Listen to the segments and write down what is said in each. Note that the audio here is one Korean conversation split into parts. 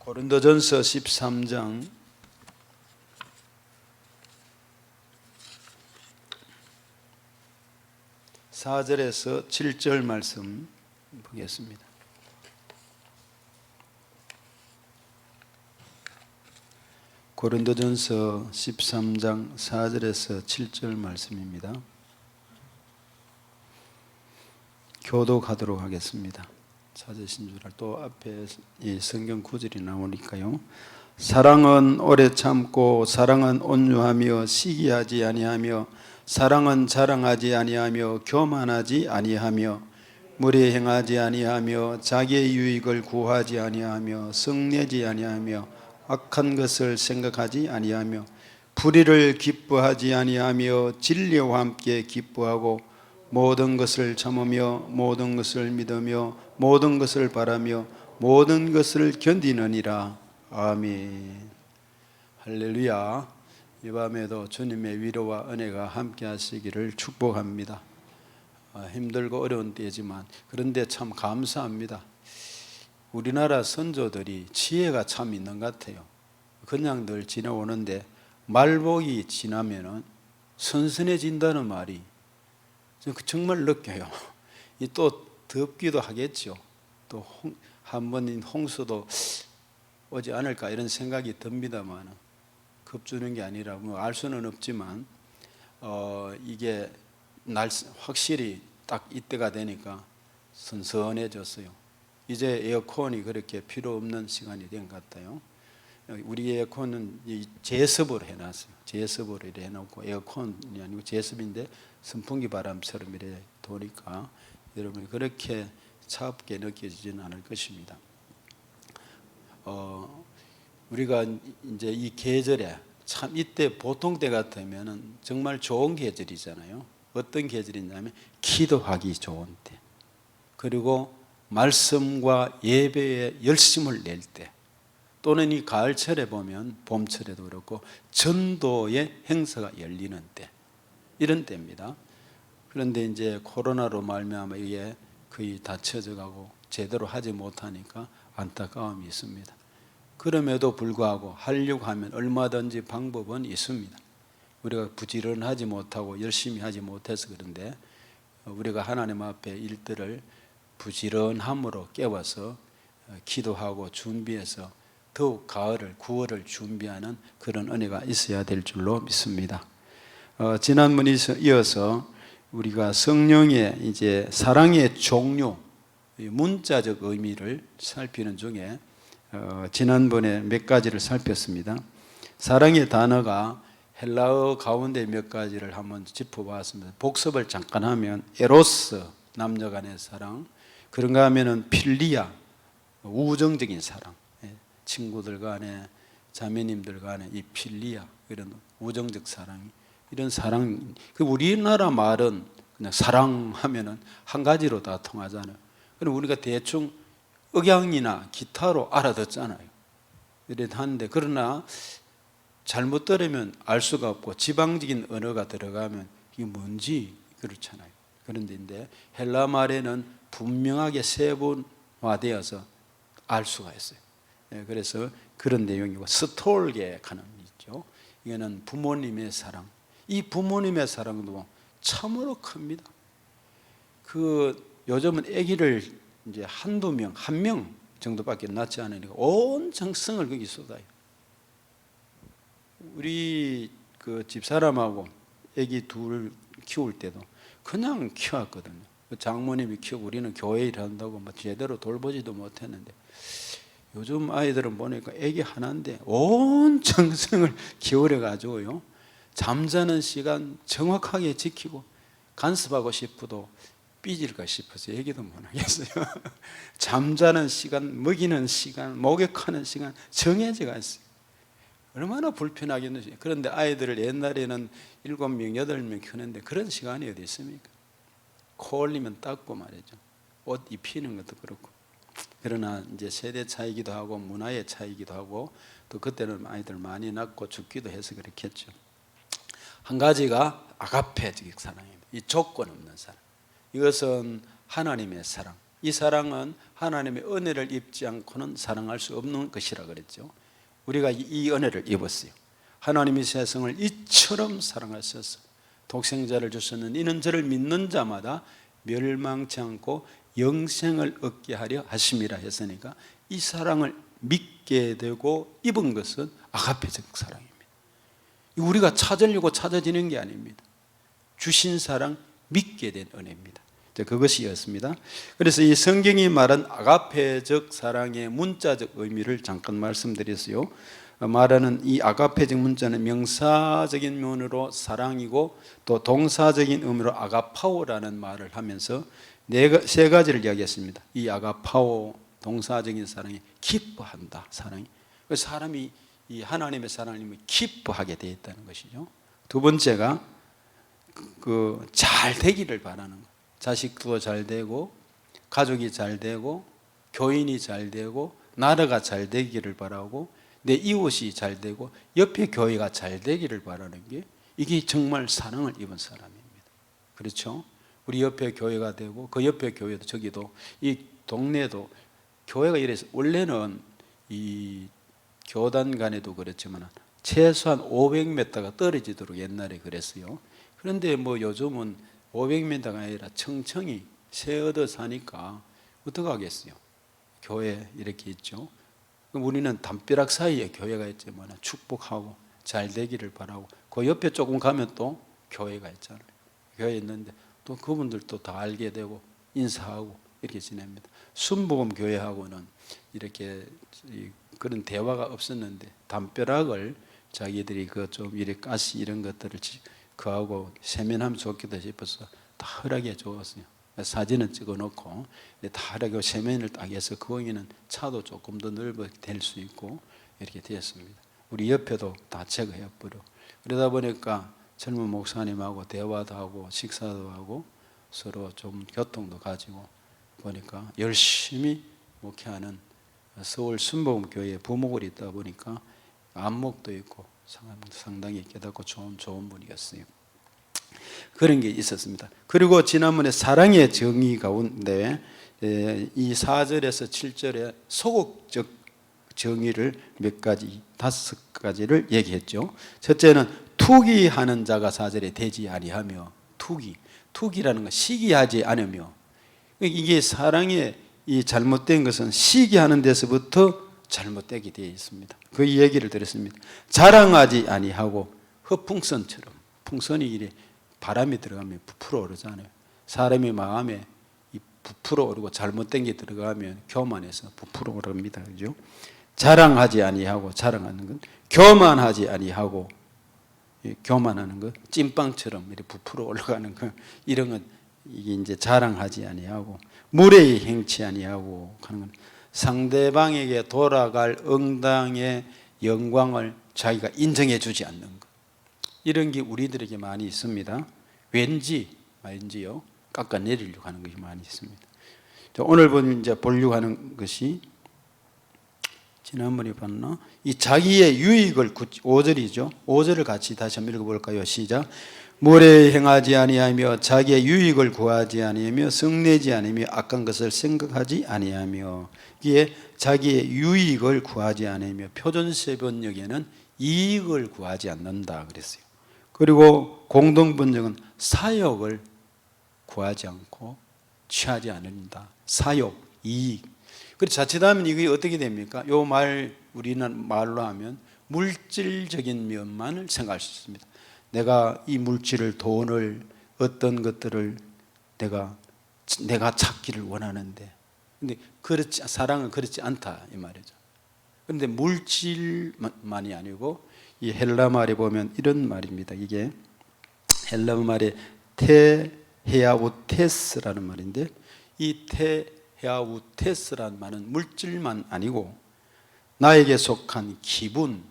고린도전서 13장 4절에서 7절 말씀 보겠습니다. 고린도전서 13장 4절에서 7절 말씀입니다. 교독하도록 하겠습니다. 찾으신 줄 또 앞에 이 성경 구절이 나오니까요. 사랑은 오래 참고 사랑은 온유하며 시기하지 아니하며 사랑은 자랑하지 아니하며 교만하지 아니하며 무례 행하지 아니하며 자기의 유익을 구하지 아니하며 성내지 아니하며 악한 것을 생각하지 아니하며 불의를 기뻐하지 아니하며 진리와 함께 기뻐하고 모든 것을 참으며 모든 것을 믿으며 모든 것을 바라며 모든 것을 견디느니라. 아멘. 할렐루야. 이 밤에도 주님의 위로와 은혜가 함께 하시기를 축복합니다. 힘들고 어려운 때지만 그런데 참 감사합니다. 우리나라 선조들이 지혜가 참 있는 것 같아요. 그냥 늘 지내오는데 말복이 지나면은 선선해진다는 말이 정말 느껴요. 또 덥기도 하겠죠. 또 한 번인 홍수도 오지 않을까 이런 생각이 듭니다만 겁주는 게 아니라 뭐 알 수는 없지만 이게 확실히 딱 이때가 되니까 선선해졌어요. 이제 에어컨이 그렇게 필요 없는 시간이 된 것 같아요. 우리 에어컨은 제습으로 해놨어요. 제습으로 해놓고 에어컨이 아니고 제습인데 선풍기 바람처럼 이렇게 도니까 여러분이 그렇게 차갑게 느껴지지는 않을 것입니다. 우리가 이제 이 계절에 참 이때 보통 때 같으면은 정말 좋은 계절이잖아요. 어떤 계절이냐면 기도하기 좋은 때, 그리고 말씀과 예배에 열심을 낼 때, 또는 이 가을철에 보면 봄철에도 그렇고 전도의 행사가 열리는 때, 이런 때입니다. 그런데 이제 코로나로 말미암아 이게 거의 닫혀져 가고 제대로 하지 못하니까 안타까움이 있습니다. 그럼에도 불구하고 하려고 하면 얼마든지 방법은 있습니다. 우리가 부지런하지 못하고 열심히 하지 못해서 그런데 우리가 하나님 앞에 일들을 부지런함으로 깨워서 기도하고 준비해서 더욱 가을을 9월을 준비하는 그런 은혜가 있어야 될 줄로 믿습니다. 지난번에 이어서 우리가 성령의 이제 사랑의 종류, 문자적 의미를 살피는 중에 지난번에 몇 가지를 살폈습니다. 사랑의 단어가 헬라어 가운데 몇 가지를 한번 짚어봤습니다. 복습을 잠깐 하면 에로스, 남녀 간의 사랑, 그런가 하면은 필리아, 우정적인 사랑, 친구들 간에 자매님들 간에 이 필리아, 이런 우정적 사랑, 이런 사랑. 그 우리나라 말은 그냥 사랑하면은 한 가지로 다 통하잖아요. 그럼 우리가 대충 억양이나 기타로 알아듣잖아요. 이래 하는데, 그러나 잘못 들으면 알 수가 없고 지방적인 언어가 들어가면 이게 뭔지 그렇잖아요. 그런데 헬라 말에는 분명하게 세분화되어서 알 수가 있어요. 그래서 그런 내용이고, 스톨게 가는 있죠. 이거는 부모님의 사랑. 이 부모님의 사랑도 참으로 큽니다. 요즘은 아기를 이제 한두 명, 한 명 정도밖에 낳지 않으니까 온 정성을 거기 쏟아요. 우리 집사람하고 아기 둘 키울 때도 그냥 키웠거든요. 장모님이 키우고 우리는 교회 일한다고 뭐 제대로 돌보지도 못했는데, 요즘 아이들은 보니까 아기 하나인데 온 정성을 기울여 가지고요, 잠자는 시간 정확하게 지키고, 간섭하고 싶어도 삐질까 싶어서 얘기도 못하겠어요. 잠자는 시간, 먹이는 시간, 목욕하는 시간 정해져가 있어요. 얼마나 불편하겠는지. 그런데 아이들을 옛날에는 7명, 8명 키우는데 그런 시간이 어디 있습니까? 코 올리면 닦고 말이죠. 옷 입히는 것도 그렇고. 그러나 이제 세대 차이기도 하고 문화의 차이기도 하고, 또 그때는 아이들 많이 낳고 죽기도 해서 그렇겠죠. 한 가지가 아가페적 사랑입니다. 이 조건 없는 사랑. 이것은 하나님의 사랑. 이 사랑은 하나님의 은혜를 입지 않고는 사랑할 수 없는 것이라 그랬죠. 우리가 이 은혜를 입었어요. 하나님이 세상을 이처럼 사랑하셔서 독생자를 주셨는 이는 저를 믿는 자마다 멸망치 않고 영생을 얻게 하려 하심이라 했으니까 이 사랑을 믿게 되고 입은 것은 아가페적 사랑입니다. 우리가 찾으려고 찾아지는 게 아닙니다. 주신 사랑 믿게 된 은혜입니다. 그것이었습니다. 그래서 이 성경이 말한 아가페적 사랑의 문자적 의미를 잠깐 말씀드렸어요. 말하는 이 아가페적 문자는 명사적인 면으로 사랑이고 또 동사적인 의미로 아가파오라는 말을 하면서 세 가지를 이야기했습니다. 이 아가파오 동사적인 사랑이 기뻐한다. 사랑이 사람이 이 하나님의 사랑을 기뻐하게 되어 있다는 것이죠. 두 번째가 잘 되기를 바라는 것. 자식도 잘 되고 가족이 잘 되고 교인이 잘 되고 나라가 잘 되기를 바라고 내 이웃이 잘 되고 옆에 교회가 잘 되기를 바라는 게 이게 정말 사랑을 입은 사람입니다. 그렇죠? 우리 옆에 교회가 되고 그 옆에 교회도 저기도 이 동네도 교회가 이래서 원래는 이 교단 간에도 그렇지만 최소한 500m가 떨어지도록 옛날에 그랬어요. 그런데 뭐 요즘은 500m가 아니라 청청이 새 얻어 사니까 어떡하겠어요? 교회 이렇게 있죠. 우리는 담벼락 사이에 교회가 있지만 축복하고 잘 되기를 바라고 그 옆에 조금 가면 또 교회가 있잖아요. 교회 있는데 또 그분들도 다 알게 되고 인사하고 이렇게 지냅니다. 순복음 교회하고는 이렇게 그런 대화가 없었는데 담벼락을 자기들이 그 좀 이렇게 가시 이런 것들을 그하고 세면하면 좋겠다 싶어서 다 허락해 줬어요. 사진은 찍어놓고 다 허락하고 세면을 딱 해서 거기는 차도 조금 더 넓게 될 수 있고 이렇게 되었습니다. 우리 옆에도 다 제거해버려. 그러다 보니까 젊은 목사님하고 대화도 하고 식사도 하고 서로 좀 교통도 가지고 보니까 열심히 목회하는 서울 순복음교회 부목을 있다 보니까 안목도 있고 상당히 깨닫고 좋은 분이었어요. 그런 게 있었습니다. 그리고 지난번에 사랑의 정의 가운데 이 4절에서 7절에 소극적 정의를 몇 가지 5가지를 얘기했죠. 첫째는 투기하는 자가 4절에 되지 아니하며 투기라는 건 시기하지 않으며 이게 사랑의 이 잘못된 것은 시기하는 데서부터 잘못되게 되어 있습니다. 그 얘기를 드렸습니다. 자랑하지 아니하고 흑풍선처럼 풍선이 이래 바람이 들어가면 부풀어 오르잖아요. 사람의 마음에 이 부풀어 오르고 잘못된 게 들어가면 교만해서 부풀어 오릅니다. 그죠? 자랑하지 아니하고 자랑하는 건 교만하지 아니하고 교만하는 것 찐빵처럼 이렇게 부풀어 올라가는 것 이런 건 이게 이제 자랑하지 아니하고 무례히 행치 아니하고 하는 건 상대방에게 돌아갈 응당의 영광을 자기가 인정해 주지 않는 것. 이런 게 우리들에게 많이 있습니다. 왠지요 깎아내리려고 하는 것이 많이 있습니다. 오늘 이제 보려고 하는 것이 지난번에 봤나? 이 자기의 유익을 5절이죠. 5절을 같이 다시 한번 읽어볼까요? 시작. 무례히 행하지 아니하며 자기의 유익을 구하지 아니하며 성내지 아니하며 악한 것을 생각하지 아니하며 이게 자기의 유익을 구하지 아니하며 표준세 번역에는 이익을 구하지 않는다 그랬어요. 그리고 공동번역은 사역을 구하지 않고 취하지 않는다. 사역, 이익. 그래서 자칫하면 이게 어떻게 됩니까? 요 말 우리는 말로 하면 물질적인 면만을 생각할 수 있습니다. 내가 이 물질을 돈을 어떤 것들을 내가 찾기를 원하는데 근데 사랑은 그렇지 않다 이 말이죠. 그런데 물질만이 아니고 이 헬라 말에 보면 이런 말입니다. 이게 헬라 말에 테헤아우테스라는 말인데 이 테헤아우테스라는 말은 물질만 아니고 나에게 속한 기분,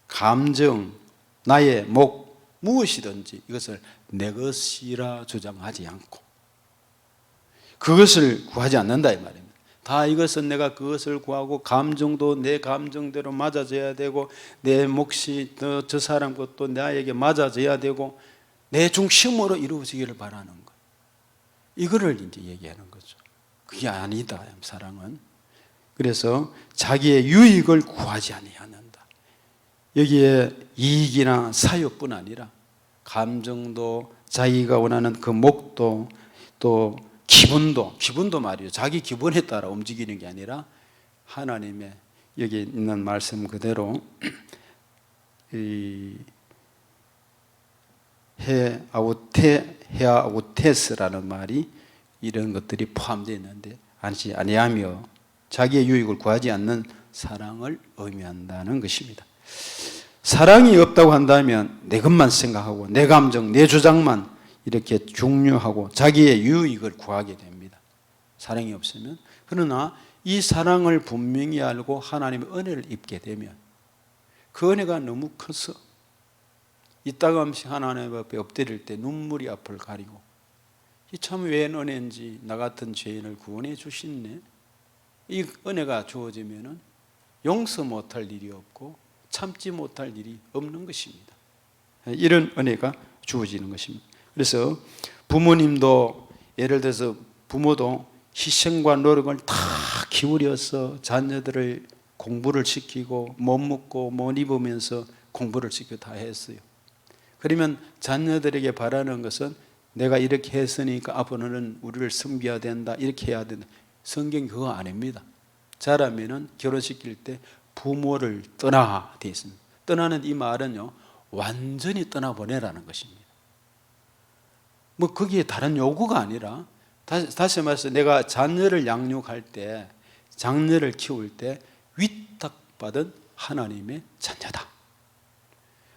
감정, 나의 목 무엇이든지 이것을 내 것이라 주장하지 않고 그것을 구하지 않는다 이 말입니다. 다 이것은 내가 그것을 구하고 감정도 내 감정대로 맞아져야 되고 내 몫이 저 사람 것도 나에게 맞아져야 되고 내 중심으로 이루어지기를 바라는 것. 이거를 이제 얘기하는 거죠. 그게 아니다, 사랑은. 그래서 자기의 유익을 구하지 아니하는다. 여기에 이익이나 사욕뿐 아니라 감정도, 자기가 원하는 그 목도, 또 기분도 말이에요. 자기 기분에 따라 움직이는 게 아니라 하나님의 여기 있는 말씀 그대로 이 헤아우테스라는 말이 이런 것들이 포함되어 있는데, 아니하며 자기의 유익을 구하지 않는 사랑을 의미한다는 것입니다. 사랑이 없다고 한다면 내 것만 생각하고 내 감정, 내 주장만 이렇게 중요하고 자기의 유익을 구하게 됩니다. 사랑이 없으면. 그러나 이 사랑을 분명히 알고 하나님의 은혜를 입게 되면 그 은혜가 너무 커서 이따금씩 하나님 앞에 엎드릴 때 눈물이 앞을 가리고, 이 참 웬 은혜인지 나 같은 죄인을 구원해 주시네. 이 은혜가 주어지면은 용서 못할 일이 없고 참지 못할 일이 없는 것입니다. 이런 은혜가 주어지는 것입니다. 그래서 부모님도, 예를 들어서 부모도 희생과 노력을 다 기울여서 자녀들을 공부를 시키고 못 먹고 못 입으면서 공부를 시키고 다 했어요. 그러면 자녀들에게 바라는 것은 내가 이렇게 했으니까 앞으로는 우리를 섬겨야 된다, 이렇게 해야 된다. 성경이 그거 아닙니다. 자라면은 결혼시킬 때 부모를 떠나 되어 있습니다. 떠나는 이 말은요, 완전히 떠나보내라는 것입니다. 뭐 거기에 다른 요구가 아니라, 다시 말해서 내가 자녀를 양육할 때, 장녀를 키울 때 위탁받은 하나님의 자녀다.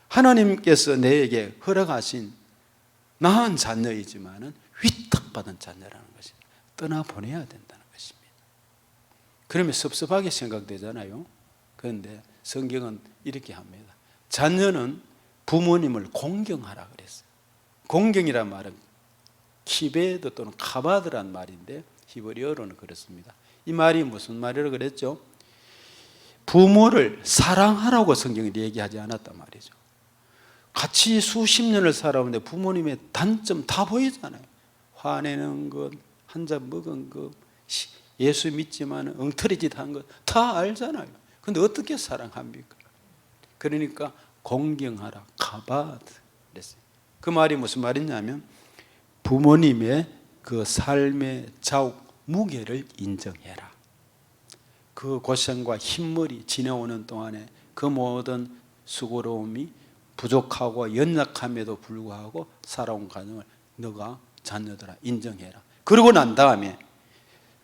하나님께서 내게 허락하신 낳은 자녀이지만은 위탁받은 자녀라는 것입니다. 떠나보내야 된다는 것입니다. 그러면 섭섭하게 생각되잖아요. 그런데 성경은 이렇게 합니다. 자녀는 부모님을 공경하라 그랬어요. 공경이란 말은 키베드 또는 카바드란 말인데 히브리어로는 그렇습니다. 이 말이 무슨 말이라고 그랬죠? 부모를 사랑하라고 성경이 얘기하지 않았단 말이죠. 같이 수십 년을 살아오는데 부모님의 단점 다 보이잖아요. 화내는 것, 한 잔 먹은 것, 예수 믿지만 엉터리짓 한 것 다 알잖아요. 그런데 어떻게 사랑합니까? 그러니까 공경하라, 카바드 그랬어요. 그 말이 무슨 말이냐면 부모님의 그 삶의 자욱, 무게를 인정해라. 그 고생과 흰머리 지내오는 동안에 그 모든 수고로움이 부족하고 연약함에도 불구하고 살아온 가정을 너가 자녀들아 인정해라. 그러고 난 다음에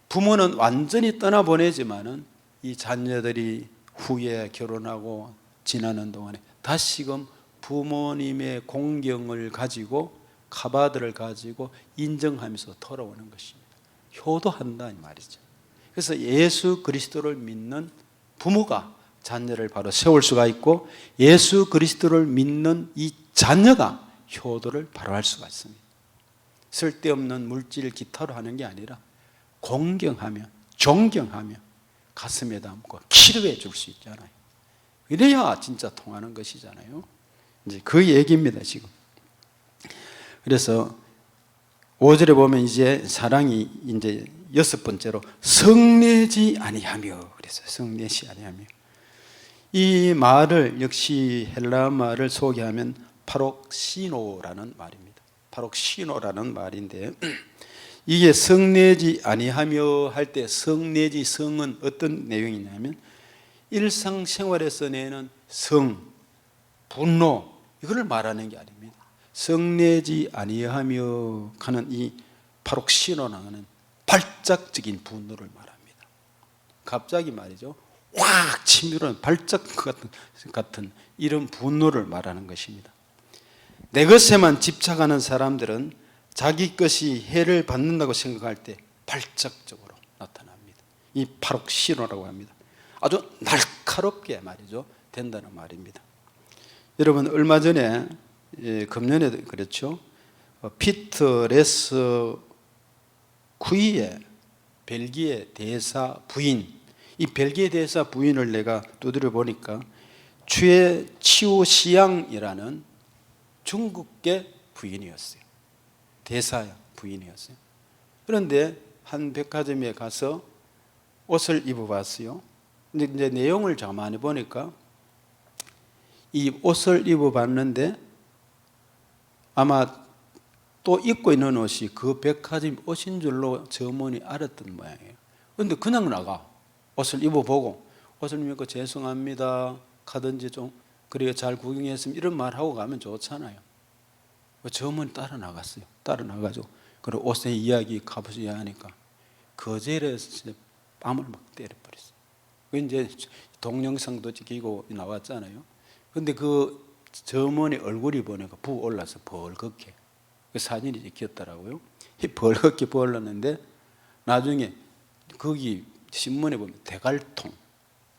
부모는 완전히 떠나보내지만은 이 자녀들이 후에 결혼하고 지나는 동안에 다시금 부모님의 공경을 가지고 카바드를 가지고 인정하면서 돌아오는 것입니다. 효도한다 이 말이죠. 그래서 예수 그리스도를 믿는 부모가 자녀를 바로 세울 수가 있고, 예수 그리스도를 믿는 이 자녀가 효도를 바로 할 수가 있습니다. 쓸데없는 물질 기타로 하는 게 아니라 공경하며 존경하며 가슴에 담고 치료해 줄 수 있잖아요. 이래야 진짜 통하는 것이잖아요. 이제 그 얘기입니다 지금. 그래서 5절에 보면 이제 사랑이 이제 6번째로 성내지 아니하며 그랬어요. 성내지 아니하며. 이 말을 역시 헬라 말을 소개하면 파록시노라는 말입니다. 파록시노라는 말인데, 이게 성내지 아니하며 할 때 성내지, 성은 어떤 내용이냐면 일상생활에서 내는 성, 분노 이걸 말하는 게 아닙니다. 성내지 아니하며 하는 이 파록시노라는 발작적인 분노를 말합니다. 갑자기 말이죠, 확 치밀어오는 발작 같은 이런 분노를 말하는 것입니다. 내 것에만 집착하는 사람들은 자기 것이 해를 받는다고 생각할 때 발작적으로 나타납니다. 이 파록시노라고 합니다. 아주 날카롭게 말이죠 된다는 말입니다. 여러분 얼마 전에 금년에도 그렇죠, 피터 레스 쿠이의 벨기에 대사 부인, 이 벨기에 대사 부인을 내가 두드려 보니까 최 치오시양이라는 중국계 부인이었어요. 대사 부인이었어요. 그런데 한 백화점에 가서 옷을 입어봤어요. 근데 이제 내용을 가만히 보니까 이 옷을 입어봤는데 아마 또 입고 있는 옷이 그 백화점 옷인 줄로 점원이 알았던 모양이에요. 그런데 그냥 나가. 옷을 입어보고 옷을 입고 죄송합니다 가든지 좀 그래요 잘 구경했으면 이런 말하고 가면 좋잖아요. 점원이 따라 나갔어요. 따라 나가지고 그리고 옷의 이야기 값을 하니까 거절해서 뺨을 막 때려버렸어요. 그 이제 동영상도 찍히고 나왔잖아요. 근데 그 점원의 얼굴이 보니까 부어올라서 벌겋게 그 사진이 찍혔더라고요. 벌겋게 부어올랐는데 나중에 거기 신문에 보면 대갈통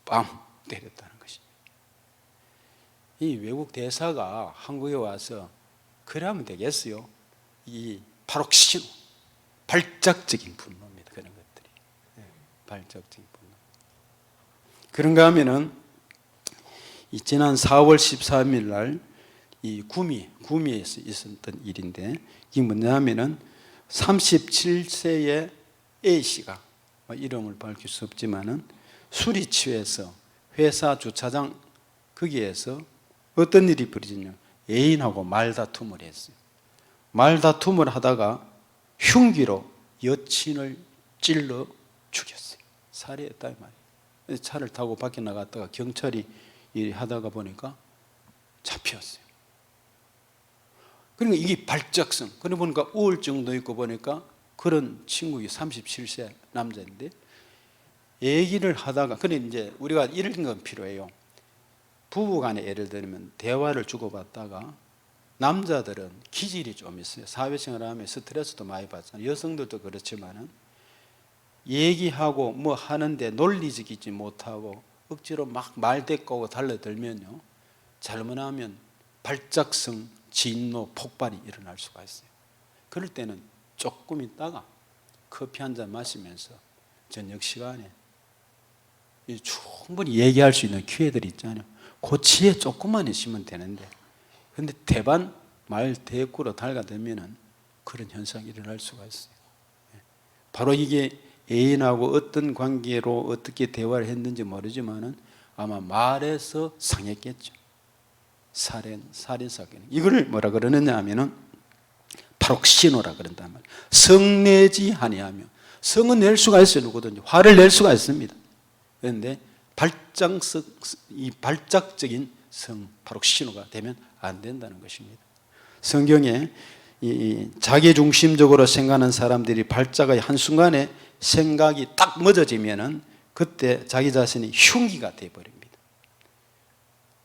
빰 때렸다는 것입니다. 이 외국 대사가 한국에 와서 그래 하면 되겠어요. 이 파록신호 발작적인 분노입니다. 그런 것들이 발작적인 분노. 그런가 하면은 이 지난 4월 13일 날 이 구미에서 있었던 일인데 이게 뭐냐면은 37세의 A씨가 이름을 밝힐 수 없지만은 술이 취해서 회사 주차장 거기에서 어떤 일이 벌어지냐 애인하고 말다툼을 했어요. 말다툼을 하다가 흉기로 여친을 찔러 죽였어요. 살해했다 이 말이에요. 차를 타고 밖에 나갔다가 경찰이 하다가 보니까 잡혔어요. 그러니까 이게 발작성. 그러고 보니까 우울증도 있고 보니까 그런 친구가 37세 남자인데 얘기를 하다가 그래 이제 우리가 이런 건 필요해요. 부부간에 예를 들면 대화를 주고받다가 남자들은 기질이 좀 있어요. 사회생활을 하면 스트레스도 많이 받잖아요. 여성들도 그렇지만은 얘기하고 뭐 하는데 논리적이지 못하고 억지로 막 말대꾸고 달려들면요 잘못하면 발작성 진노 폭발이 일어날 수가 있어요. 그럴 때는 조금 있다가 커피 한 잔 마시면서 저녁 시간에 충분히 얘기할 수 있는 기회들이 있잖아요. 그 치에 조금만 있으면 되는데 근데 대반 말 대꾸로 달가되면은 그런 현상이 일어날 수가 있어요. 바로 이게 애인하고 어떤 관계로 어떻게 대화를 했는지 모르지만은 아마 말에서 상했겠죠. 살인 사건. 이걸 뭐라 그러느냐 하면은 파록신호라 그런단 말이에요. 성내지 아니하며 성은 낼 수가 있어요. 누구든지 화를 낼 수가 있습니다. 그런데 이 발작적인 성 파록신호가 되면 안 된다는 것입니다. 성경에 이 자기중심적으로 생각하는 사람들이 발작의 한순간에 생각이 딱 멎어지면은 그때 자기 자신이 흉기가 되어버립니다.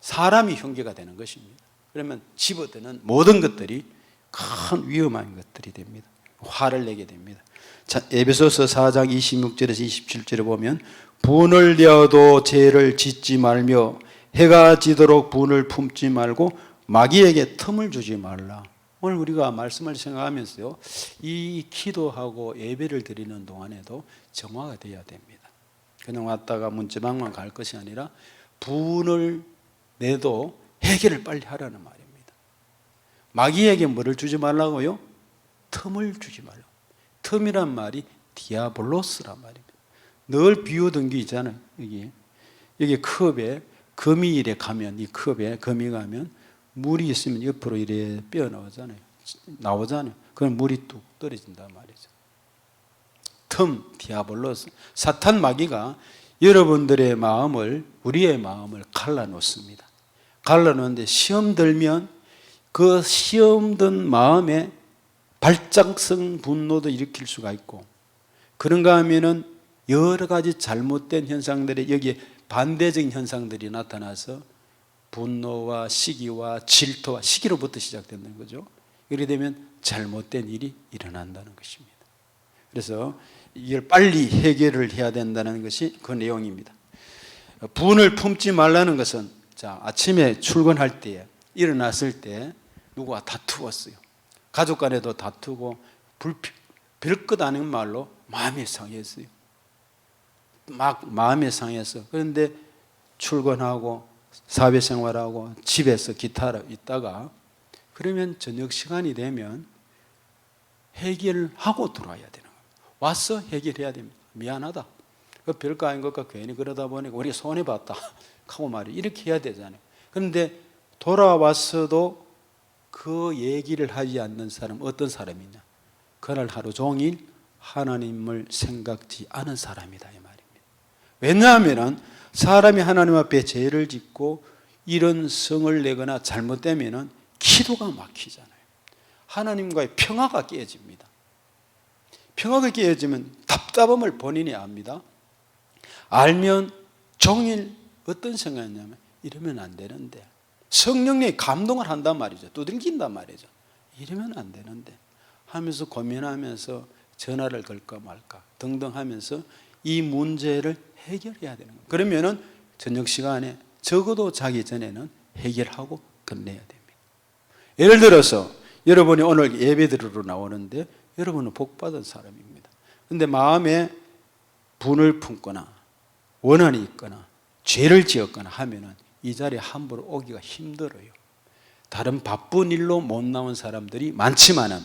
사람이 흉기가 되는 것입니다. 그러면 집어드는 모든 것들이 큰 위험한 것들이 됩니다. 화를 내게 됩니다. 자, 에베소서 4장 26절에서 27절에 보면 분을 내어도 죄를 짓지 말며 해가 지도록 분을 품지 말고 마귀에게 틈을 주지 말라. 오늘 우리가 말씀을 생각하면서요 이 기도하고 예배를 드리는 동안에도 정화가 되어야 됩니다. 그냥 왔다가 문지방만 갈 것이 아니라 분을 내도 해결을 빨리 하라는 말입니다. 마귀에게 뭐를 주지 말라고요? 틈을 주지 말라고. 틈이란 말이 디아볼로스란 말입니다. 늘 비우던 게 있잖아요. 여기 컵에 금이 이래 가면 이 컵에 금이 가면 물이 있으면 옆으로 이래 빼어 나오잖아요. 그럼 물이 뚝 떨어진단 말이죠. 틈, 디아볼로스. 사탄 마귀가 여러분들의 마음을 우리의 마음을 갈라놓습니다. 갈라놓는데 시험 들면 그 시험 든 마음에 발작성 분노도 일으킬 수가 있고 그런가 하면은 여러 가지 잘못된 현상들이 여기에 반대적인 현상들이 나타나서 분노와 시기와 질투와 시기로부터 시작된다는 거죠. 이렇게 되면 잘못된 일이 일어난다는 것입니다. 그래서 이걸 빨리 해결을 해야 된다는 것이 그 내용입니다. 분을 품지 말라는 것은 자 아침에 출근할 때 일어났을 때 누구와 다투었어요. 가족 간에도 다투고 별것 아닌 말로 마음이 상했어요. 막 마음이 상해서 그런데 출근하고 사회생활하고 집에서 기타로 있다가 그러면 저녁 시간이 되면 해결하고 들어와야 되는 거예요. 와서 해결해야 됩니다. 미안하다. 그 별거 아닌 것과 괜히 그러다 보니까 우리가 손해봤다 하고 말이 이렇게 해야 되잖아요. 그런데 돌아왔어도 그 얘기를 하지 않는 사람 어떤 사람이냐? 그날 하루 종일 하나님을 생각지 않은 사람이다 이 말입니다. 왜냐하면 사람이 하나님 앞에 죄를 짓고 이런 성을 내거나 잘못되면 기도가 막히잖아요. 하나님과의 평화가 깨집니다. 평화가 깨지면 답답함을 본인이 압니다. 알면 종일 어떤 생각이냐면 이러면 안 되는데, 성령님이 감동을 한단 말이죠. 두들긴단 말이죠. 이러면 안 되는데 하면서 고민하면서 전화를 걸까 말까 등등 하면서 이 문제를 해결해야 되는 거예요. 그러면은 저녁 시간에 적어도 자기 전에는 해결하고 끝내야 됩니다. 예를 들어서 여러분이 오늘 예배 드리러 나오는데 여러분은 복받은 사람입니다. 그런데 마음에 분을 품거나 원한이 있거나 죄를 지었거나 하면은 이 자리에 함부로 오기가 힘들어요. 다른 바쁜 일로 못 나온 사람들이 많지만은,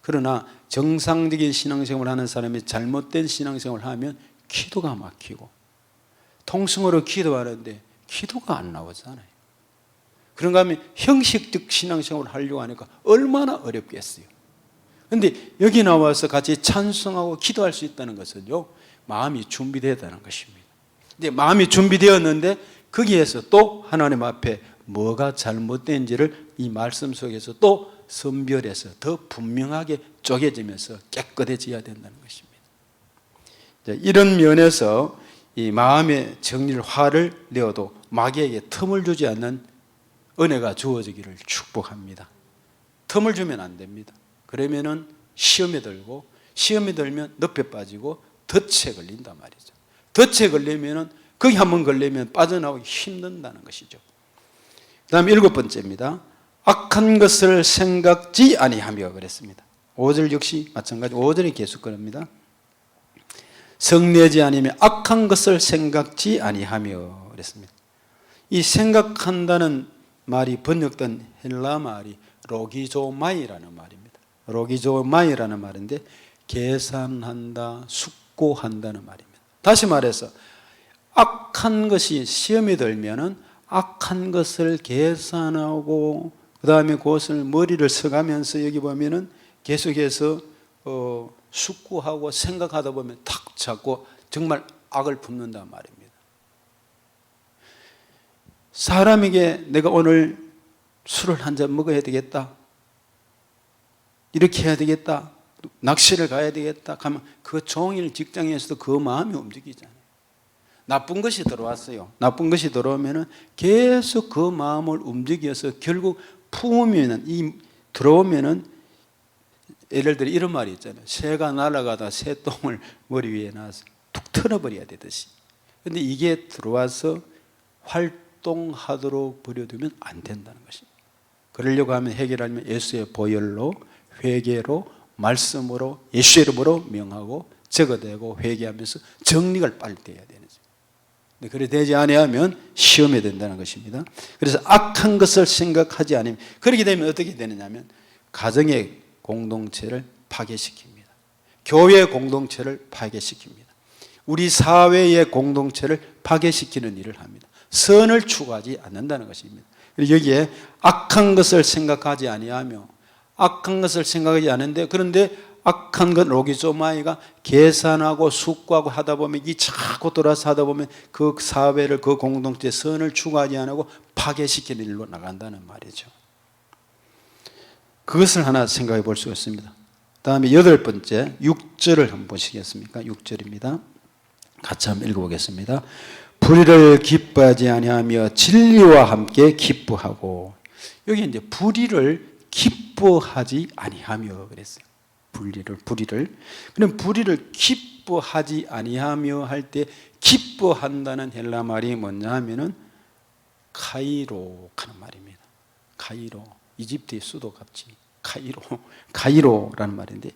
그러나 정상적인 신앙생활을 하는 사람이 잘못된 신앙생활을 하면 기도가 막히고, 통성으로 기도하는데 기도가 안 나오잖아요. 그런가 하면 형식적 신앙생활을 하려고 하니까 얼마나 어렵겠어요. 그런데 여기 나와서 같이 찬송하고 기도할 수 있다는 것은요, 마음이 준비되었다는 것입니다. 근데 마음이 준비되었는데 거기에서 또 하나님 앞에 뭐가 잘못된지를 이 말씀 속에서 또 선별해서 더 분명하게 쪼개지면서 깨끗해져야 된다는 것입니다. 이런 면에서 이 마음의 정리를, 화를 내어도 마귀에게 틈을 주지 않는 은혜가 주어지기를 축복합니다. 틈을 주면 안 됩니다. 그러면은 시험에 들고, 시험에 들면 늪에 빠지고 덫에 걸린단 말이죠. 덫에 걸리면은, 거기 한번 걸리면 빠져나오기 힘든다는 것이죠. 그 다음에 7번째입니다. 악한 것을 생각지 아니하며 그랬습니다. 5절 역시 마찬가지. 5절이 계속 그럽니다. 성내지 아니며 악한 것을 생각지 아니하며 그랬습니다. 이 생각한다는 말이 번역된 헬라 말이 로기조마이라는 말입니다. 로기조마이라는 말인데 계산한다, 숙고한다는 말입니다. 다시 말해서 악한 것이 시험에 들면은 악한 것을 계산하고 그 다음에 그것을 머리를 써가면서 여기 보면은 계속해서 숙고하고 생각하다 보면 탁 잡고 정말 악을 품는단 말입니다. 사람에게 내가 오늘 술을 한 잔 먹어야 되겠다, 이렇게 해야 되겠다, 낚시를 가야 되겠다 하면 그 종일 직장에서도 그 마음이 움직이잖아요. 나쁜 것이 들어왔어요. 나쁜 것이 들어오면은 계속 그 마음을 움직여서 결국 품으면은, 이 들어오면은, 예를 들어 이런 말이 있잖아요. 새가 날아가다 새똥을 머리 위에 놔서 툭 털어버려야 되듯이. 그런데 이게 들어와서 활동하도록 버려두면 안 된다는 것입니다. 그러려고 하면 해결하려면 예수의 보혈로, 회개로, 말씀으로, 예수의 이름으로 명하고 적어대고 회개하면서 정리를 빨리 돼야 되는 거죠. 그래 되지 아니하면 시험에 된다는 것입니다. 그래서 악한 것을 생각하지 않으면, 그렇게 되면 어떻게 되느냐면 가정의 공동체를 파괴시킵니다. 교회 공동체를 파괴시킵니다. 우리 사회의 공동체를 파괴시키는 일을 합니다. 선을 추구하지 않는다는 것입니다. 여기에 악한 것을 생각하지 아니하며, 악한 것을 생각하지 않는데, 그런데 악한 것 로기조마이가 계산하고 숙고하고 하다 보면, 이 자꾸 돌아서 하다 보면 그 사회를, 그 공동체의 선을 추구하지 않고 파괴시키는 일로 나간다는 말이죠. 그것을 하나 생각해 볼 수가 있습니다. 다음에 8번째 6절을 한번 보시겠습니까? 6절입니다. 같이 한번 읽어보겠습니다. 불의를 기뻐하지 아니하며 진리와 함께 기뻐하고. 여기 이제 불의를 기뻐하지 아니하며 그랬어요. 불의를. 그럼 불의를 기뻐하지 아니하며 할 때 기뻐한다는 헬라 말이 뭐냐 하면은 카이로 하는 말입니다. 카이로. 이집트의 수도 같이 카이로라는 말인데,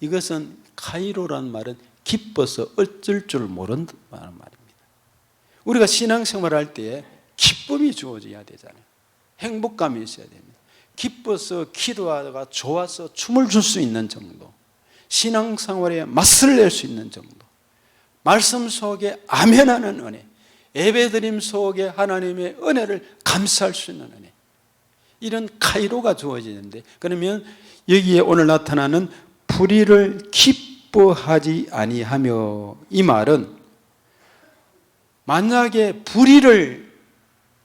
이것은 카이로라는 말은 기뻐서 어쩔 줄 모른다는 말입니다. 우리가 신앙생활 할 때 기쁨이 주어져야 되잖아요. 행복감이 있어야 됩니다. 기뻐서 기도하다가 좋아서 춤을 출 수 있는 정도, 신앙생활에 맛을 낼 수 있는 정도, 말씀 속에 아멘하는 은혜, 예배드림 속에 하나님의 은혜를 감사할 수 있는 은혜, 이런 카이로가 주어지는데, 그러면 여기에 오늘 나타나는 불의를 기뻐하지 아니하며, 이 말은 만약에 불의를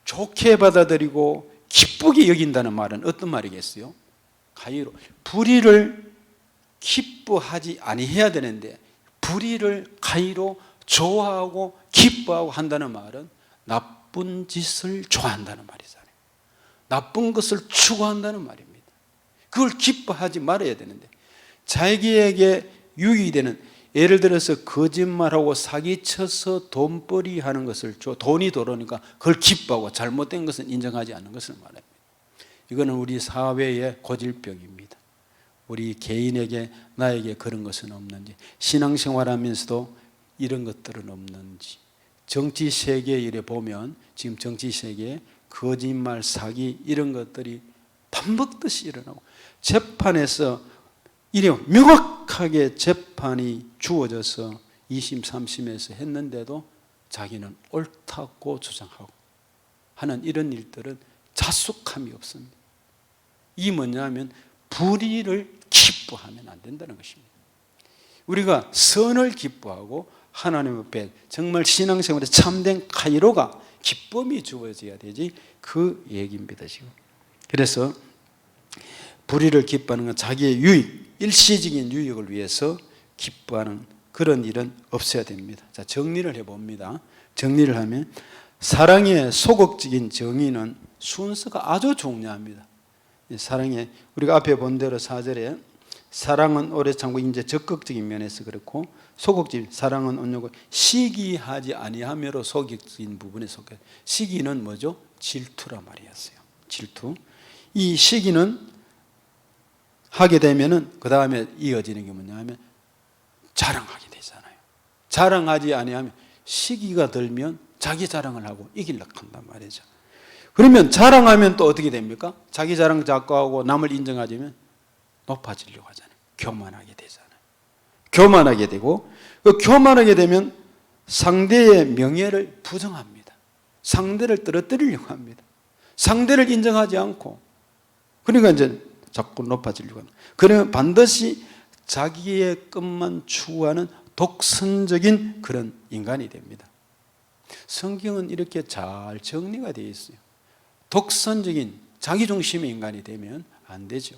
좋게 받아들이고 기쁘게 여긴다는 말은 어떤 말이겠어요? 카이로, 불의를 기뻐하지 아니해야 되는데 불의를 카이로 좋아하고 기뻐하고 한다는 말은 나쁜 짓을 좋아한다는 말이잖아요. 나쁜 것을 추구한다는 말입니다. 그걸 기뻐하지 말아야 되는데, 자기에게 유익이 되는, 예를 들어서 거짓말하고 사기쳐서 돈벌이 하는 것을, 돈이 들어오니까 그걸 기뻐하고 잘못된 것은 인정하지 않는 것을 말합니다. 이거는 우리 사회의 고질병입니다. 우리 개인에게, 나에게 그런 것은 없는지, 신앙생활하면서도 이런 것들은 없는지, 정치 세계에 이래 보면 지금 정치 세계에 거짓말, 사기 이런 것들이 반복듯이 일어나고, 재판에서 이래 명확하게 재판이 주어져서 2심, 3심에서 했는데도 자기는 옳다고 주장하고 하는 이런 일들은 자숙함이 없습니다. 이게 뭐냐면 불의를 기뻐하면 안 된다는 것입니다. 우리가 선을 기뻐하고 하나님 앞에 정말 신앙생활에 참된 카이로가 기쁨이 주어져야 되지, 그 얘기입니다 지금. 그래서 불의를 기뻐하는 건 자기의 유익, 일시적인 유익을 위해서 기뻐하는 그런 일은 없어야 됩니다. 자, 정리를 해봅니다. 정리를 하면 사랑의 소극적인 정의는 순서가 아주 중요합니다. 사랑의, 우리가 앞에 본 대로 4절에 사랑은 오래 참고, 이제 적극적인 면에서 그렇고, 소극적인, 사랑은 온유하고 시기하지 아니하며로 소극적인 부분에 속해. 시기는 뭐죠? 질투란 말이었어요. 질투. 이 시기는 하게 되면은 그 다음에 이어지는 게 뭐냐면 자랑하게 되잖아요. 자랑하지 아니하면, 시기가 들면 자기 자랑을 하고 이기려고 한단 말이죠. 그러면 자랑하면 또 어떻게 됩니까? 자기 자랑 자꾸 하고 남을 인정하자면 높아지려고 하잖아요. 교만하게 되잖아요. 교만하게 되고, 그 교만하게 되면 상대의 명예를 부정합니다. 상대를 떨어뜨리려고 합니다. 상대를 인정하지 않고, 그러니까 이제 자꾸 높아지려고 합니다. 그러면 반드시 자기의 것만 추구하는 독선적인 그런 인간이 됩니다. 성경은 이렇게 잘 정리가 되어 있어요. 독선적인 자기중심의 인간이 되면 안 되죠.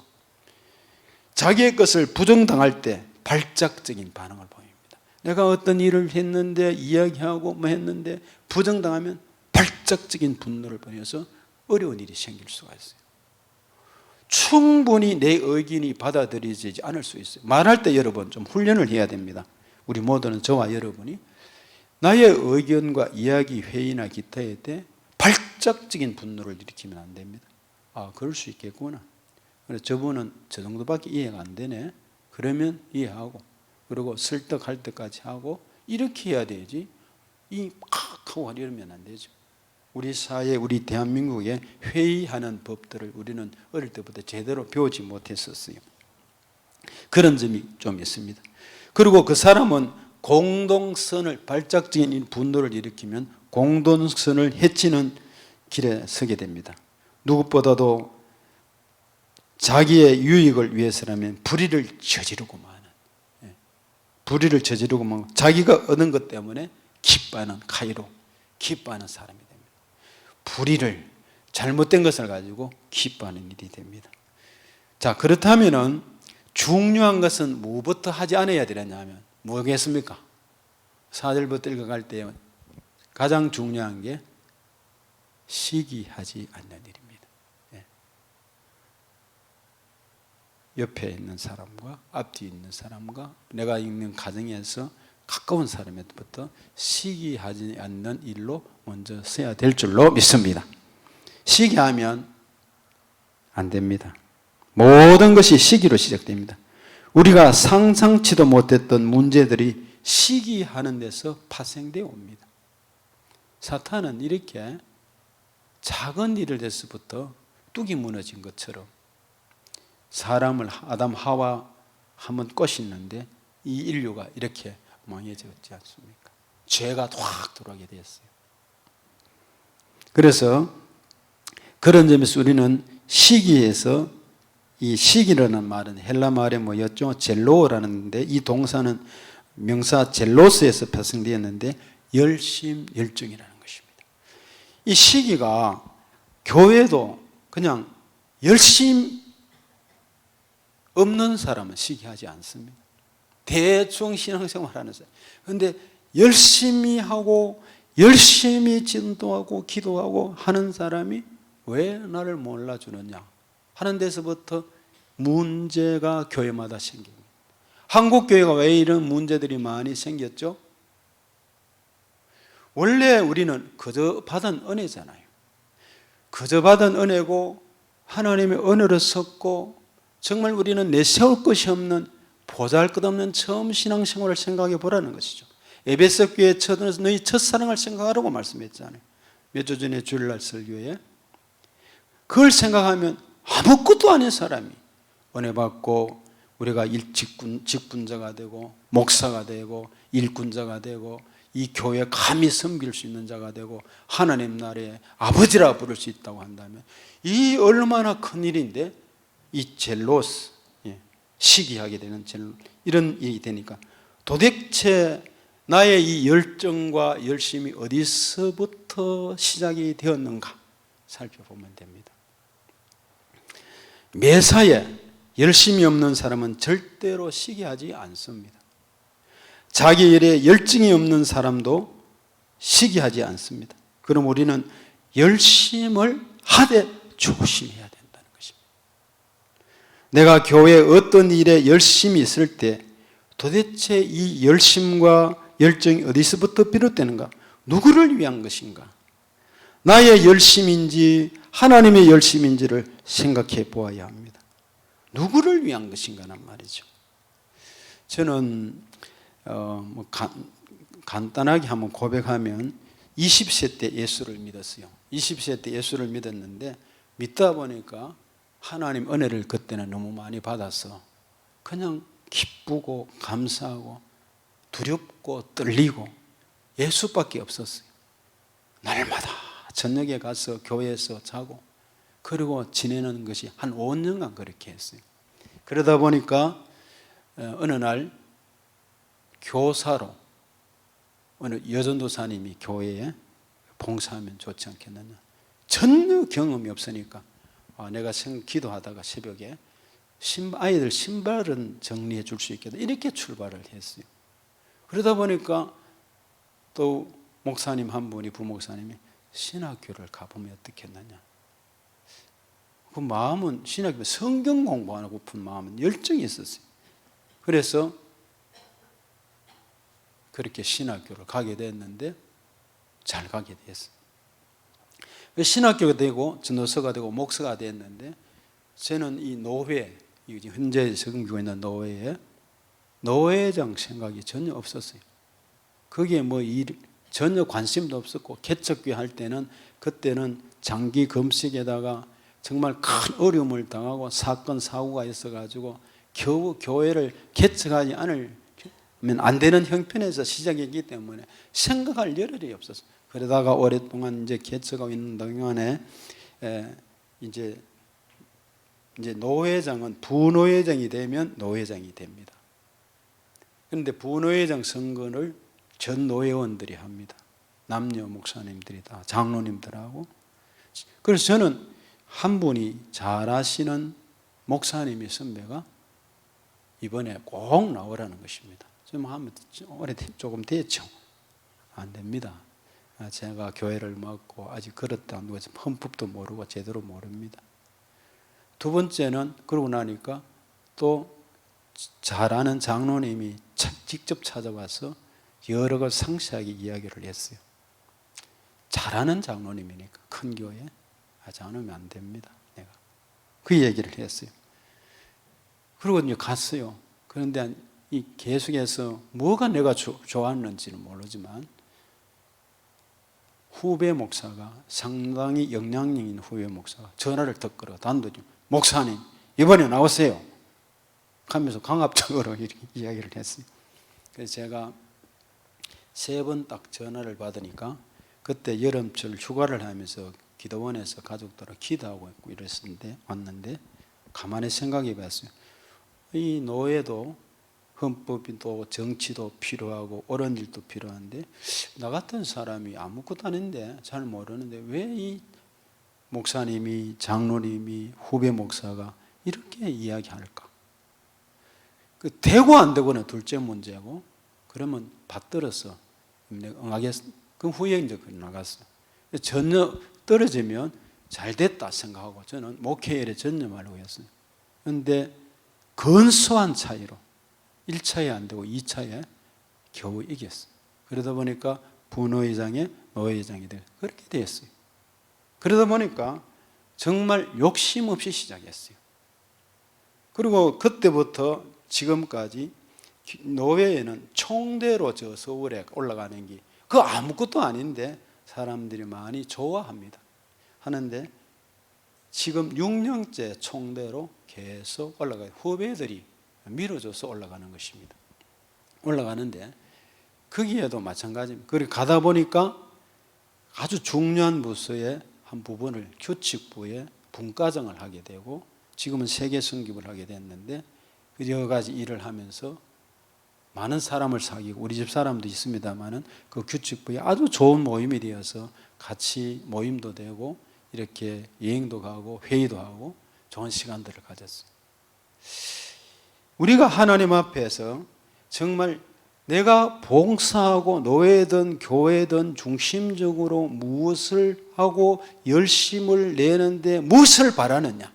자기의 것을 부정당할 때 발작적인 반응을 보입니다. 내가 어떤 일을 했는데, 이야기하고 뭐 했는데 부정당하면 발작적인 분노를 보여서 어려운 일이 생길 수가 있어요. 충분히 내 의견이 받아들여지지 않을 수 있어요. 말할 때 여러분 좀 훈련을 해야 됩니다. 우리 모두는, 저와 여러분이 나의 의견과 이야기, 회의나 기타에 때 발작적인 분노를 일으키면 안 됩니다. 아, 그럴 수 있겠구나. 그래서 저분은 저 정도밖에 이해가 안 되네. 그러면 이해하고, 그리고 설득할 때까지 하고, 이렇게 해야 되지, 팍 하고 이러면 안 되죠. 우리 사회, 우리 대한민국의 회의하는 법들을 우리는 어릴 때부터 제대로 배우지 못했었어요. 그런 점이 좀 있습니다. 그리고 그 사람은 공동선을, 발작적인 분노를 일으키면 공동선을 해치는 길에 서게 됩니다. 누구보다도 자기의 유익을 위해서라면 불의를 저지르고 마는, 불의를 저지르고 마는, 자기가 얻은 것 때문에 기뻐하는 카이로, 기뻐하는 사람이 됩니다. 불의를, 잘못된 것을 가지고 기뻐하는 일이 됩니다. 자, 그렇다면은 중요한 것은 무엇부터 하지 않아야 되느냐면 뭐겠습니까? 4절부터 읽어갈 때 가장 중요한 게 시기하지 않는 일입니다. 옆에 있는 사람과 앞뒤에 있는 사람과 내가 있는 가정에서 가까운 사람에부터 시기하지 않는 일로 먼저 써야 될 줄로 믿습니다. 시기하면 안 됩니다. 모든 것이 시기로 시작됩니다. 우리가 상상치도 못했던 문제들이 시기하는 데서 파생되어 옵니다. 사탄은 이렇게 작은 일을 해서부터 뚝이 무너진 것처럼 사람을, 아담 하와 한번 꽃이 있는데 이 인류가 이렇게 망해졌지 않습니까? 죄가 확 들어오게 되었어요. 그래서 그런 점에서 우리는 시기에서, 이 시기라는 말은 헬라 말에 뭐였죠? 젤로라는데, 이 동사는 명사 젤로스에서 파생되었는데 열심, 열정이라는 것입니다. 이 시기가 교회도 그냥 열심 없는 사람은 시기하지 않습니다. 대충 신앙생활 하는 사람. 그런데 열심히 하고 열심히 진도하고 기도하고 하는 사람이 왜 나를 몰라주느냐 하는 데서부터 문제가 교회마다 생깁니다. 한국 교회가 왜 이런 문제들이 많이 생겼죠? 원래 우리는 그저 받은 은혜잖아요. 그저 받은 은혜고 하나님의 은혜로 섰고, 정말 우리는 내세울 것이 없는 보잘것없는 처음 신앙생활을 생각해 보라는 것이죠. 에베소 교회 너희 첫사랑을 생각하라고 말씀했잖아요. 몇 주 전에 주일날 설교에. 그걸 생각하면 아무것도 아닌 사람이 은혜 받고 우리가 직분자가 되고 목사가 되고 일꾼자가 되고 이 교회 감히 섬길 수 있는 자가 되고 하나님 나라의 아버지라 부를 수 있다고 한다면 이 얼마나 큰 일인데, 이 젤로스, 시기하게 되는 이런 일이 되니까 도대체 나의 이 열정과 열심이 어디서부터 시작이 되었는가 살펴보면 됩니다. 매사에 열심이 없는 사람은 절대로 시기하지 않습니다. 자기 일에 열정이 없는 사람도 시기하지 않습니다. 그럼 우리는 열심을 하되 조심해야 된다는 것입니다. 내가 교회에 어떤 일에 열심이 있을 때 도대체 이 열심과 열정이 어디서부터 비롯되는가? 누구를 위한 것인가? 나의 열심인지 하나님의 열심인지를 생각해 보아야 합니다. 누구를 위한 것인가란 말이죠. 저는 간단하게 한번 고백하면 20세 때 예수를 믿었어요. 20세 때 예수를 믿었는데 믿다 보니까 하나님 은혜를 그때는 너무 많이 받아서 그냥 기쁘고 감사하고 두렵고 떨리고 예수밖에 없었어요. 날마다 저녁에 가서 교회에서 자고 그리고 지내는 것이 한 5년간 그렇게 했어요. 그러다 보니까 어느 날 교사로 어느 여전도사님이 교회에 봉사하면 좋지 않겠느냐. 전혀 경험이 없으니까 내가 기도하다가 새벽에 아이들 신발은 정리해 줄 수 있겠다 이렇게 출발을 했어요. 그러다 보니까 또 목사님 한 분이, 부목사님이 신학교를 가보면 어떻겠느냐. 그 마음은 신학교 성경 공부하고픈 마음은 열정이 있었어요. 그래서 그렇게 신학교를 가게 됐는데 잘 가게 됐어요. 신학교가 되고 전도서가 되고 목사가 됐는데 저는 이 노회, 현재 성교에 있는 노회에 노회장 생각이 전혀 없었어요. 거기에 전혀 관심도 없었고, 개척교회 할 때는 그때는 장기 금식에다가 정말 큰 어려움을 당하고 사건 사고가 있어가지고 겨우 교회를 개척하지 않으면 안 되는 형편에서 시작했기 때문에 생각할 여력이 없었어요. 그러다가 오랫동안 이제 개척하고 있는 동안에 이제 노회장은 부노회장이 되면 노회장이 됩니다. 그런데 부노회장 선거를 전 노회원들이 합니다. 남녀 목사님들이 다 장로님들하고. 그래서 저는 한 분이 잘 아시는 목사님의 선배가 이번에 꼭 나오라는 것입니다. 좀 하면 조금 됐죠. 안 됩니다. 제가 교회를 맡고 아직 그렇다 누가 헌법도 모르고 제대로 모릅니다. 두 번째는 그러고 나니까 또 잘 아는 장로님이 직접 찾아와서 여러 가지 상세하게 이야기를 했어요. 잘 아는 장로님이니까 큰 교회 하지 않으면 안 됩니다. 내가 그 얘기를 했어요. 그리고 이제 갔어요. 그런데 이 계속해서 뭐가 내가 좋았는지는 모르지만 후배 목사가 상당히 영향력 있는 후배 목사가 전화를 더 걸어 단도직 목사님 이번에 나오세요. 하면서 강압적으로 이렇게 이야기를 했어요. 그래서 제가 3번 딱 전화를 받으니까 그때 여름철 휴가를 하면서 기도원에서 가족들하고 기도하고 있고 이랬었는데 왔는데 가만히 생각해 봤어요. 이 노예도 헌법도 정치도 필요하고 옳은 일도 필요한데 나 같은 사람이 아무것도 아닌데 잘 모르는데 왜 이 목사님이 장로님이 후배 목사가 이렇게 이야기할까? 그 되고 안 되고는 둘째 문제고 그러면 받들어서 내가 응하겠어. 그 후에 이제 나갔어. 전혀 떨어지면 잘 됐다 생각하고 저는 목회일에 전념하려고 했어요. 그런데 근소한 차이로 1차에 안 되고 2차에 겨우 이겼어요. 그러다 보니까 분회장에 노회장이 되고 그렇게 됐어요. 그러다 보니까 정말 욕심 없이 시작했어요. 그리고 그때부터 지금까지 노회에는 총대로 저 서울에 올라가는 게 그거 아무것도 아닌데 사람들이 많이 좋아합니다. 하는데 지금 6년째 총대로 계속 올라가요. 후배들이 밀어줘서 올라가는 것입니다. 올라가는데 거기에도 마찬가지입니다. 그리고 가다 보니까 아주 중요한 부서의 한 부분을 규칙부에 분과정을 하게 되고 지금은 세계 성립을 하게 됐는데 여러 가지 일을 하면서 많은 사람을 사귀고 우리 집 사람도 있습니다만은 그 규칙부에 아주 좋은 모임이 되어서 같이 모임도 되고 이렇게 여행도 가고 회의도 하고 좋은 시간들을 가졌어요. 우리가 하나님 앞에서 정말 내가 봉사하고 노예든 교회든 중심적으로 무엇을 하고 열심을 내는데 무엇을 바라느냐?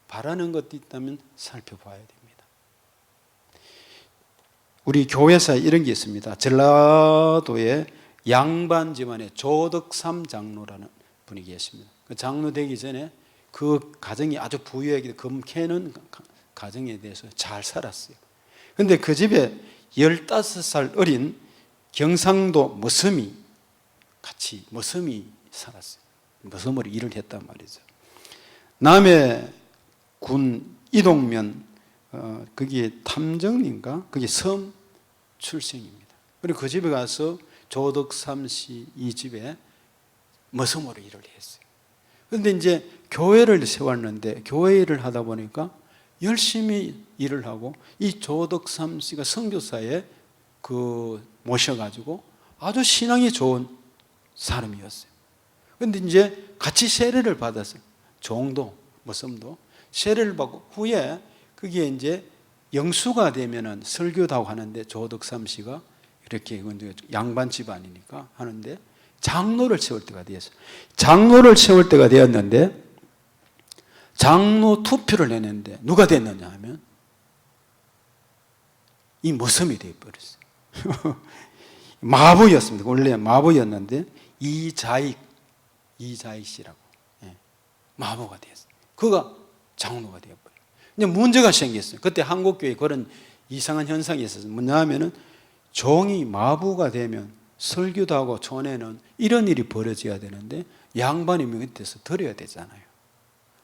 바라는 것도 있다면 살펴봐야 됩니다. 우리 교회사에 이런 게 있습니다. 전라도에 양반 집안의 조덕삼 장로라는 분이 계십니다. 그 장로 되기 전에 그 가정이 아주 부유하게 금 캐는 가정에 대해서 잘 살았어요. 그런데 그 집에 15살 어린 경상도 머슴이 같이 머슴이 살았어요. 머슴으로 일을 했단 말이죠. 남해 군 이동면 거기에 탐정인가? 그게 섬 출생입니다. 그리고 그 집에 가서 조덕삼 씨 이 집에 머슴으로 일을 했어요. 그런데 이제 교회를 세웠는데 교회 일을 하다 보니까 열심히 일을 하고 이 조덕삼 씨가 선교사에 모셔가지고 아주 신앙이 좋은 사람이었어요. 그런데 이제 같이 세례를 받았어요. 종도 머슴도 세례를 받고 후에 그게 이제 영수가 되면은 설교도 하고 하는데 조덕삼 씨가 이렇게 양반 집안이니까 하는데 장로를 세울 때가 되었어요. 장로를 세울 때가 되었는데 장로 투표를 내는데 누가 됐느냐 하면 이 머슴이 되어버렸어요. 마부였습니다. 원래 마부였는데 이자익 씨라고 마부가 되었어요. 그가 장로가 되어버려요. 근데 문제가 생겼어요. 그때 한국교회에 그런 이상한 현상이 있었어요. 뭐냐면은 종이 마부가 되면 설교도 하고 촌에는 이런 일이 벌어져야 되는데 양반이 밑에서 들어야 되잖아요.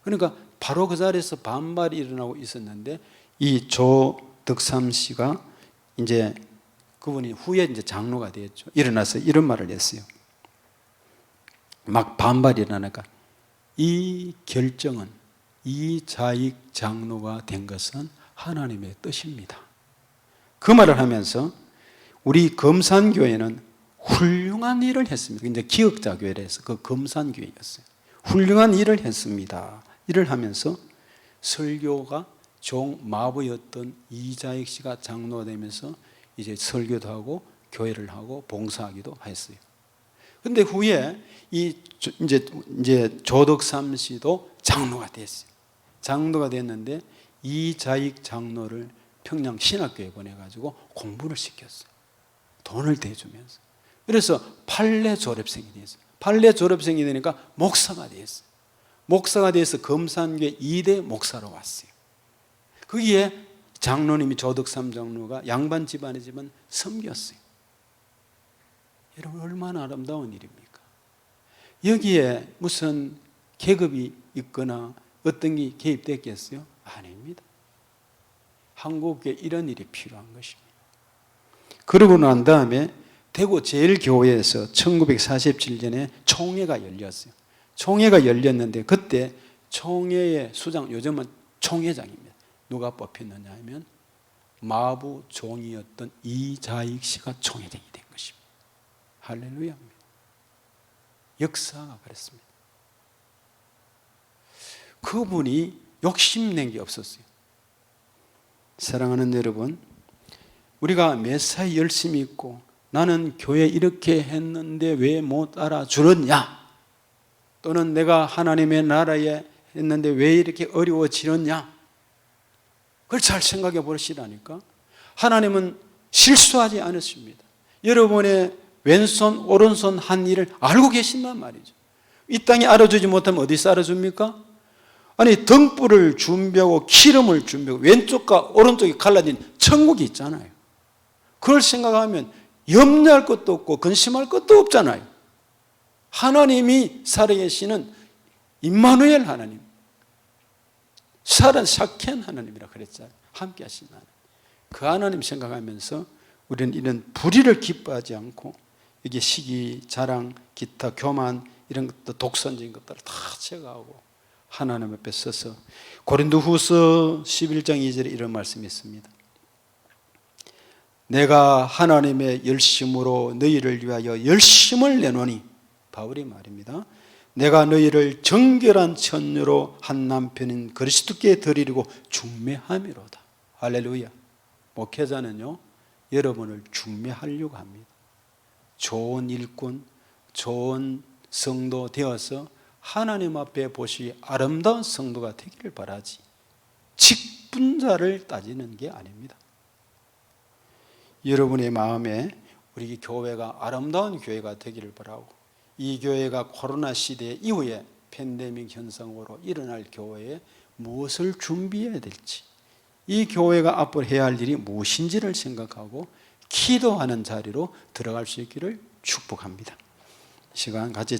그러니까 바로 그 자리에서 반발이 일어나고 있었는데 이 조덕삼 씨가 이제 그분이 후에 이제 장로가 되었죠. 일어나서 이런 말을 했어요. 막 반발이 일어나니까 이 결정은 이자익 장로가 된 것은 하나님의 뜻입니다. 그 말을 하면서 우리 금산교회는 훌륭한 일을 했습니다. 이제 기억자 교회에서 그 금산교회였어요. 훌륭한 일을 했습니다. 일을 하면서 설교가 종 마부였던 이자익 씨가 장로가 되면서 이제 설교도 하고 교회를 하고 봉사하기도 했어요. 그런데 후에 이제 조덕삼 씨도 장로가 됐어요. 장로가 됐는데 이자익 장로를 평양 신학교에 보내가지고 공부를 시켰어요. 돈을 대주면서. 그래서 판례 졸업생이 됐어요. 판례 졸업생이 되니까 목사가 됐어요. 목사가 돼서 금산교회 2대 목사로 왔어요. 거기에 장로님이 조덕삼 장로가 양반 집안이지만 섬겼어요. 여러분 얼마나 아름다운 일입니까? 여기에 무슨 계급이 있거나 어떤 게 개입됐겠어요? 아닙니다. 한국에 이런 일이 필요한 것입니다. 그러고 난 다음에 대구 제일교회에서 1947년에 총회가 열렸어요. 총회가 열렸는데 그때 총회의 수장, 요즘은 총회장입니다. 누가 뽑혔느냐 하면 마부 종이었던 이자익 씨가 총회장이 된 것입니다. 할렐루야. 역사가 그랬습니다. 그분이 욕심낸 게 없었어요. 사랑하는 여러분, 우리가 매사에 열심히 있고 나는 교회 이렇게 했는데 왜 못 알아주느냐, 또는 내가 하나님의 나라에 했는데 왜 이렇게 어려워지느냐, 그걸 잘 생각해 보시라니까. 하나님은 실수하지 않으십니다. 여러분의 왼손 오른손 한 일을 알고 계신단 말이죠. 이 땅에 알아주지 못하면 어디서 알아줍니까? 아니, 등불을 준비하고 기름을 준비하고 왼쪽과 오른쪽이 갈라진 천국이 있잖아요. 그걸 생각하면 염려할 것도 없고 근심할 것도 없잖아요. 하나님이 살아계시는 임마누엘 하나님, 살은 샤켄 하나님이라 그랬잖아요. 함께 하신 하나님. 그 하나님 생각하면서 우리는 이런 불의를 기뻐하지 않고, 이게 시기, 자랑, 기타, 교만, 이런 것도 독선적인 것들을 다 제거하고 하나님 앞에 서서, 고린도후서 11장 2절에 이런 말씀이 있습니다. 내가 하나님의 열심으로 너희를 위하여 열심을 내노니, 바울이 말입니다. 내가 너희를 정결한 처녀로 한 남편인 그리스도께 드리려고 중매함이로다. 할렐루야. 목회자는요, 여러분을 중매하려고 합니다. 좋은 일꾼, 좋은 성도 되어서 하나님 앞에 보시 아름다운 성도가 되기를 바라지, 직분자를 따지는 게 아닙니다. 여러분의 마음에 우리 교회가 아름다운 교회가 되기를 바라고, 이 교회가 코로나 시대 이후에 팬데믹 현상으로 일어날 교회에 무엇을 준비해야 될지, 이 교회가 앞으로 해야 할 일이 무엇인지를 생각하고 기도하는 자리로 들어갈 수 있기를 축복합니다. 이 시간 같이